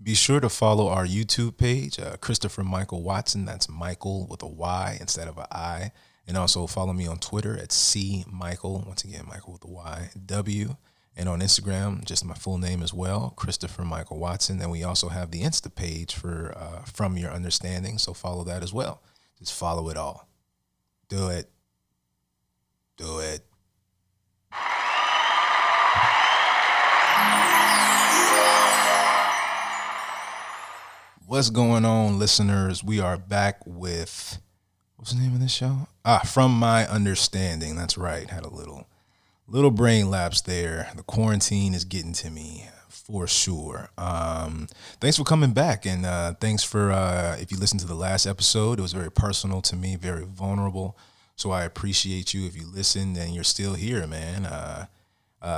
Be sure to follow our YouTube page, Christopher Michael Watson. That's Michael with a Y instead of an I. And also follow me on Twitter at C Michael. Once again, Michael with a Y, W. And on Instagram, just my full name as well, Christopher Michael Watson. And we also have the Insta page for From Your Understanding. So follow that as well. Just follow it all. Do it. Do it. What's going on, listeners? We are back with, what's the name of this show? From My Understanding. That's right. Had a little brain lapse there. The quarantine is getting to me for sure. Thanks for coming back, and thanks for if you listened to the last episode, it was very personal to me, very vulnerable. So I appreciate you if you listened and you're still here, man.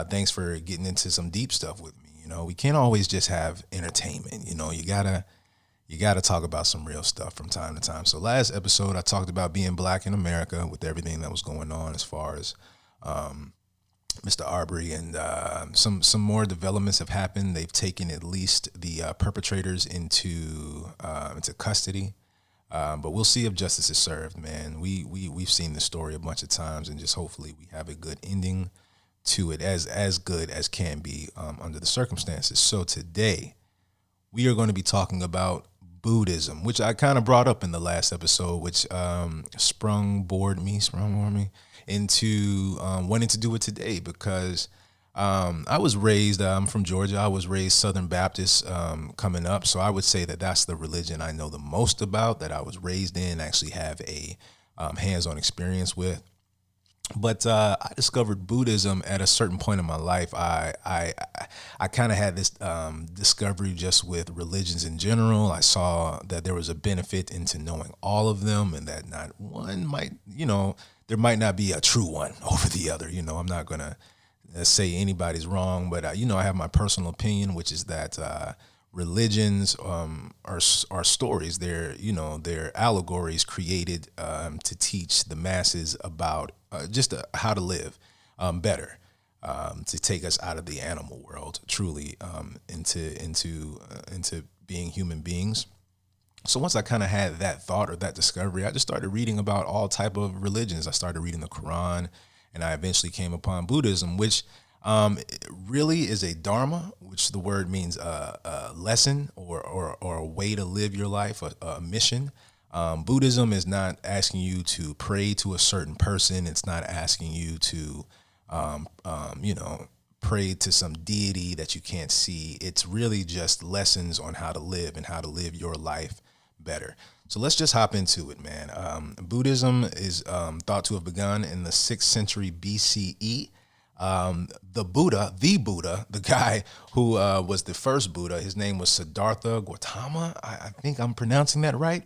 Thanks for getting into some deep stuff with me. You know, we can't always just have entertainment. You know, you gotta talk about some real stuff from time to time. So last episode, I talked about being black in America with everything that was going on as far as Mr. Arbery, and some more developments have happened. They've taken at least the perpetrators into custody, but we'll see if justice is served. Man, we've seen this story a bunch of times, and just hopefully we have a good ending to it, as good as can be under the circumstances. So today we are going to be talking about Buddhism, which I kind of brought up in the last episode, which sprung me into wanting to do it today because I was raised, I'm from Georgia. I was raised Southern Baptist coming up. So I would say that that's the religion I know the most about, that I was raised in, actually have a hands-on experience with. But I discovered Buddhism at a certain point in my life. I kind of had this discovery just with religions in general. I saw that there was a benefit into knowing all of them, and that not one might, there might not be a true one over the other. I'm not going to say anybody's wrong, but I have my personal opinion, which is that religions are stories. They're allegories created to teach the masses about just how to live better, to take us out of the animal world, truly into being human beings. So once I kind of had that thought or that discovery, I just started reading about all type of religions. I started reading the Quran, and I eventually came upon Buddhism, which really is a dharma, which the word means a lesson or a way to live your life, a mission. Buddhism is not asking you to pray to a certain person. It's not asking you to, pray to some deity that you can't see. It's really just lessons on how to live and how to live your life better. So let's just hop into it, man. Buddhism is thought to have begun in the 6th century BCE. The Buddha, the guy who was the first Buddha, his name was Siddhartha Gautama. I think I'm pronouncing that right.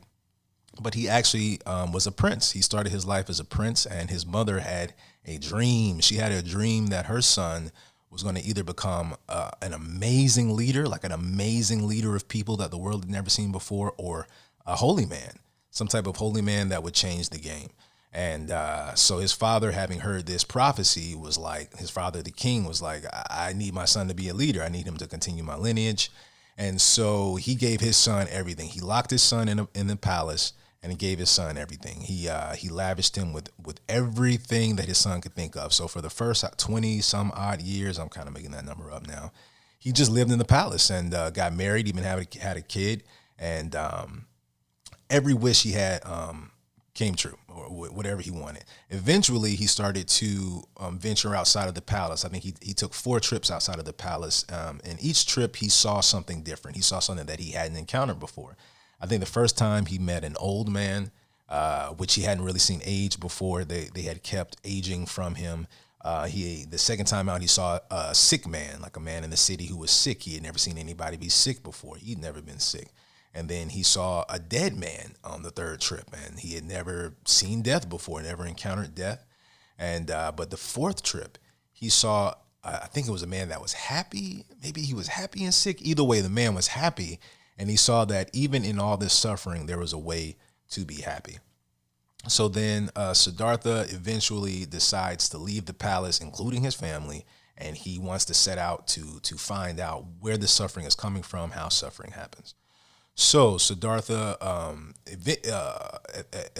But he actually was a prince. He started his life as a prince, and his mother had a dream. She had a dream that her son was going to either become an amazing leader, like an amazing leader of people that the world had never seen before, or a holy man, some type of holy man that would change the game. And so his father, having heard this prophecy, was like, his father, the king, was like, I need my son to be a leader. I need him to continue my lineage. And so he gave his son everything. He locked his son in the palace, and he gave his son everything. He lavished him with everything that his son could think of. So for the first 20 some odd years, I'm kind of making that number up now, he just lived in the palace and got married, even had a kid, and every wish he had came true, or whatever he wanted. Eventually, he started to venture outside of the palace. I think he took 4 trips outside of the palace, and each trip he saw something different. He saw something that he hadn't encountered before. I think the first time he met an old man, which he hadn't really seen age before. They had kept aging from him. The second time out, he saw a sick man, like a man in the city who was sick. He had never seen anybody be sick before. He'd never been sick. And then he saw a dead man on the 3rd trip, and he had never seen death before, never encountered death. And but the 4th trip, he saw, I think it was a man that was happy. Maybe he was happy and sick. Either way, the man was happy. And he saw that even in all this suffering, there was a way to be happy. So then Siddhartha eventually decides to leave the palace, including his family, and he wants to set out to find out where the suffering is coming from, how suffering happens. So Siddhartha, at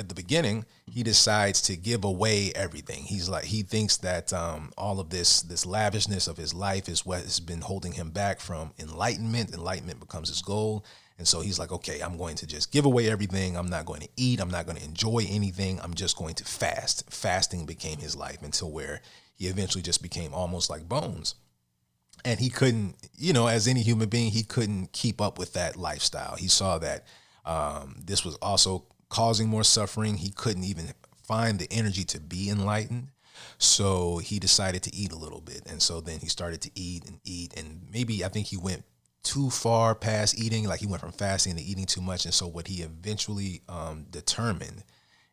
the beginning, he decides to give away everything. He thinks that all of this lavishness of his life is what has been holding him back from enlightenment. Enlightenment becomes his goal. And so he's like, okay, I'm going to just give away everything. I'm not going to eat. I'm not going to enjoy anything. I'm just going to fast. Fasting became his life until where he eventually just became almost like bones. And he couldn't, as any human being, he couldn't keep up with that lifestyle. He saw that this was also causing more suffering. He couldn't even find the energy to be enlightened. So he decided to eat a little bit. And so then he started to eat. And maybe I think he went too far past eating, like he went from fasting to eating too much. And so what he eventually determined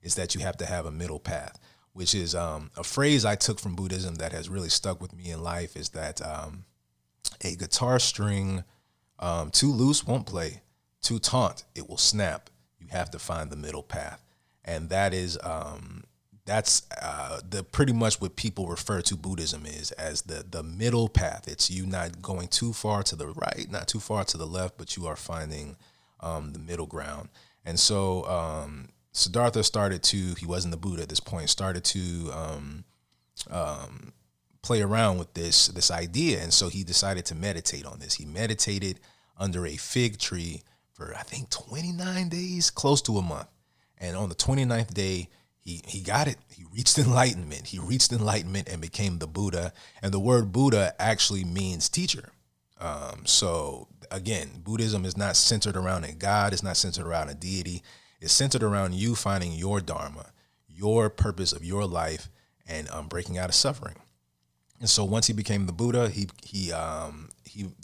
is that you have to have a middle path, which is a phrase I took from Buddhism that has really stuck with me in life, is that a guitar string too loose won't play, too taut it will snap. You have to find the middle path. And that is that's the pretty much what people refer to Buddhism is as the middle path. It's you not going too far to the right, not too far to the left, but you are finding the middle ground. And so Siddhartha he wasn't the Buddha at this point, started to play around with this idea. And so he decided to meditate on this. He meditated under a fig tree for, I think, 29 days, close to a month. And on the 29th day, he got it. He reached enlightenment. He reached enlightenment and became the Buddha. And the word Buddha actually means teacher. So again, Buddhism is not centered around a God. It's not centered around a deity. It's centered around you finding your dharma, your purpose of your life, and breaking out of suffering. And so once he became the Buddha,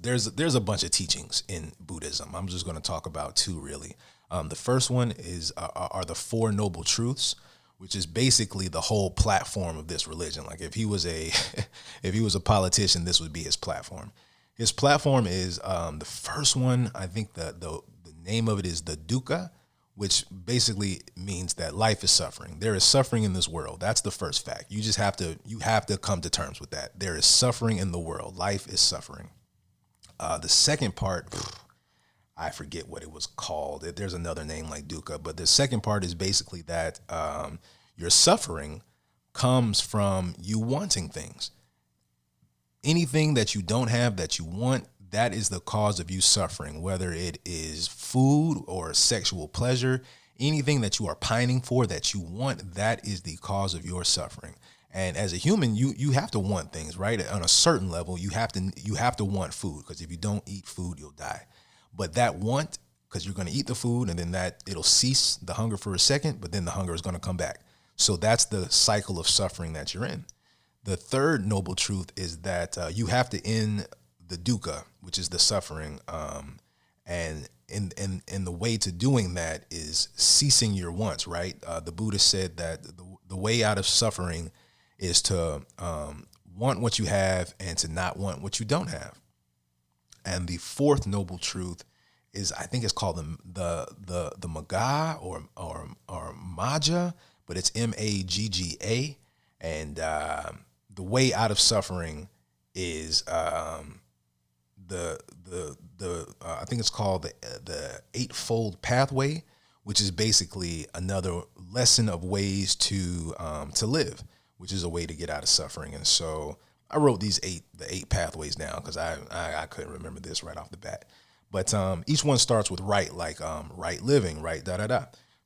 there's a bunch of teachings in Buddhism. I'm just going to talk about two really. The first one are the Four Noble Truths, which is basically the whole platform of this religion. Like if he was a politician, this would be his platform. His platform is the first one. I think the name of it is the dukkha, which basically means that life is suffering. There is suffering in this world. That's the first fact. You have to come to terms with that. There is suffering in the world. Life is suffering. The second part, I forget what it was called. There's another name like dukkha, but the second part is basically that your suffering comes from you wanting things. Anything that you don't have that you want, that is the cause of you suffering, whether it is food or sexual pleasure, anything that you are pining for that you want, that is the cause of your suffering. And as a human, you have to want things, right? On a certain level, you have to want food, because if you don't eat food, you'll die. But that want, because you're going to eat the food and then it'll cease the hunger for a second, but then the hunger is going to come back. So that's the cycle of suffering that you're in. The third noble truth is that you have to end the dukkha, which is the suffering. And the way to doing that is ceasing your wants, right? The Buddha said that the way out of suffering is to want what you have and to not want what you don't have. And the fourth noble truth is, I think it's called the Magga or Magga, but it's Magga. And the way out of suffering is I think it's called the eightfold pathway, which is basically another lesson of ways to live, which is a way to get out of suffering. And so I wrote the eight pathways down because I couldn't remember this right off the bat. But each one starts with right, like right living, right,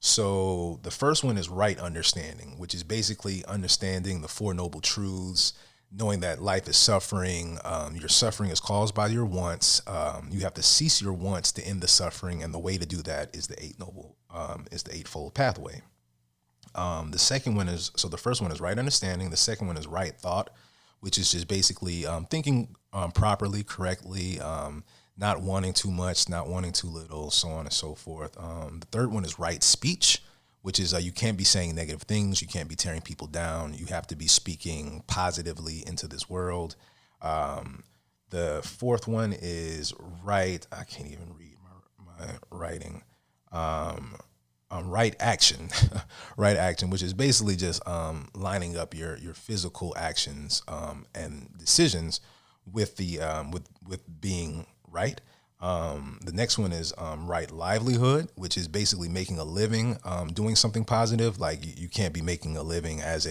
So the first one is right understanding, which is basically understanding the Four Noble Truths, knowing that life is suffering. Your suffering is caused by your wants. You have to cease your wants to end the suffering, and the way to do that is the eightfold pathway. The second one is, so the first one is right understanding. The second one is right thought, which is just basically thinking properly, correctly, not wanting too much, not wanting too little, so on and so forth. The third one is right speech, which is you can't be saying negative things. You can't be tearing people down. You have to be speaking positively into this world. The fourth one is right. I can't even read my writing. right action, right action, which is basically just lining up your physical actions and decisions with the with being right. The next one is right livelihood, which is basically making a living, doing something positive. Like you can't be making a living as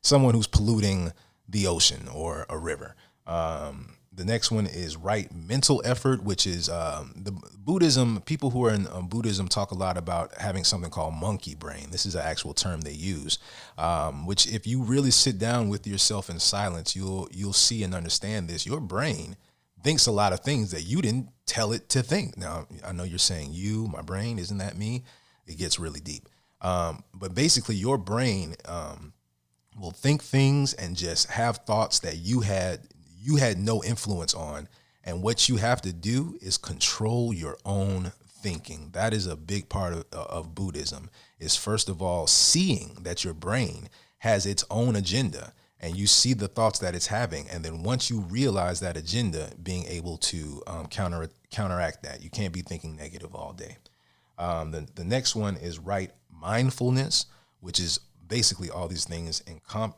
someone who's polluting the ocean or a river. The next one is right mental effort, which is the Buddhism. People who are in Buddhism talk a lot about having something called monkey brain. This is an actual term they use, which if you really sit down with yourself in silence, you'll see and understand this. Your brain thinks a lot of things that you didn't tell it to think. Now, I know you're saying my brain, isn't that me? It gets really deep. But basically your brain will think things and just have thoughts that you had no influence on. And what you have to do is control your own thinking. That is a big part of Buddhism, is first of all, seeing that your brain has its own agenda and you see the thoughts that it's having. And then once you realize that agenda, being able to counteract that. You can't be thinking negative all day. The next one is right mindfulness, which is basically all these things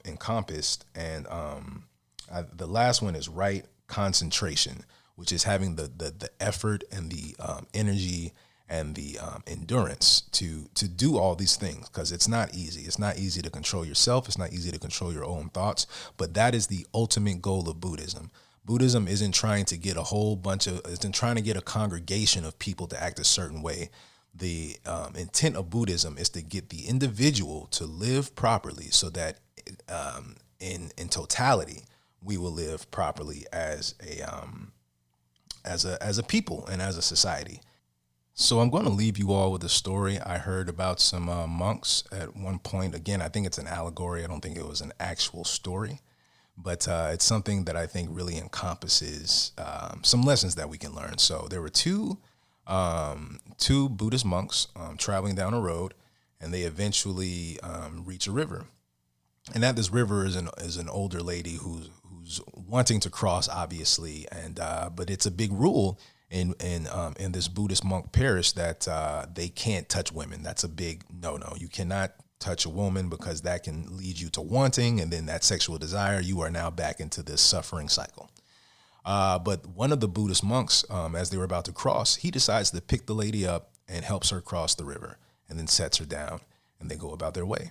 encompassed. And the last one is right concentration, which is having the effort and the energy and the endurance to do all these things, because it's not easy. It's not easy to control yourself. It's not easy to control your own thoughts. But that is the ultimate goal of Buddhism. Buddhism isn't trying to get isn't trying to get a congregation of people to act a certain way. The intent of Buddhism is to get the individual to live properly, so that in totality we will live properly as a people and as a society. So I'm going to leave you all with a story I heard about some monks at one point. Again, I think it's an allegory. I don't think it was an actual story, but it's something that I think really encompasses some lessons that we can learn. So there were two Buddhist monks traveling down a road, and they eventually reach a river. And at this river is an older lady who's wanting to cross, obviously, and but it's a big rule in this Buddhist monk parish that they can't touch women. That's a big no. You cannot touch a woman, because that can lead you to wanting, and then that sexual desire. You are now back into this suffering cycle. But one of the Buddhist monks, as they were about to cross, he decides to pick the lady up and helps her cross the river, and then sets her down, and they go about their way.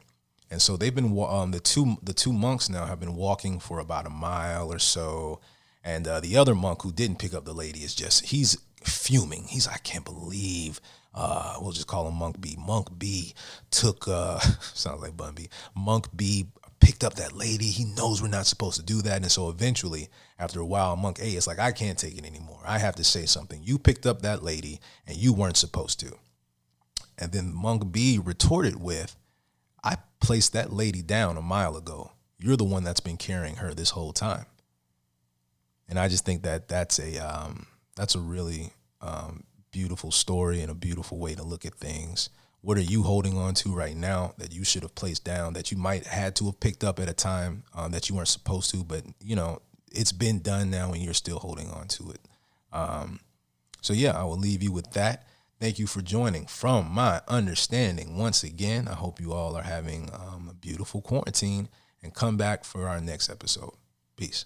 And so they've been the two monks now have been walking for about a mile or so, and the other monk who didn't pick up the lady he's fuming. He's, I can't believe we'll just call him Monk B. Monk B took sounds like Bun B. Monk B picked up that lady. He knows we're not supposed to do that, and so eventually, after a while, Monk A is like, I can't take it anymore. I have to say something. You picked up that lady, and you weren't supposed to. And then Monk B retorted with, I placed that lady down a mile ago. You're the one that's been carrying her this whole time. And I just think that that's a really beautiful story and a beautiful way to look at things. What are you holding on to right now that you should have placed down, that you might had to have picked up at a time that you weren't supposed to, but it's been done now and you're still holding on to it. So yeah, I will leave you with that. Thank you for joining From My Understanding. Once again, I hope you all are having a beautiful quarantine, and come back for our next episode. Peace.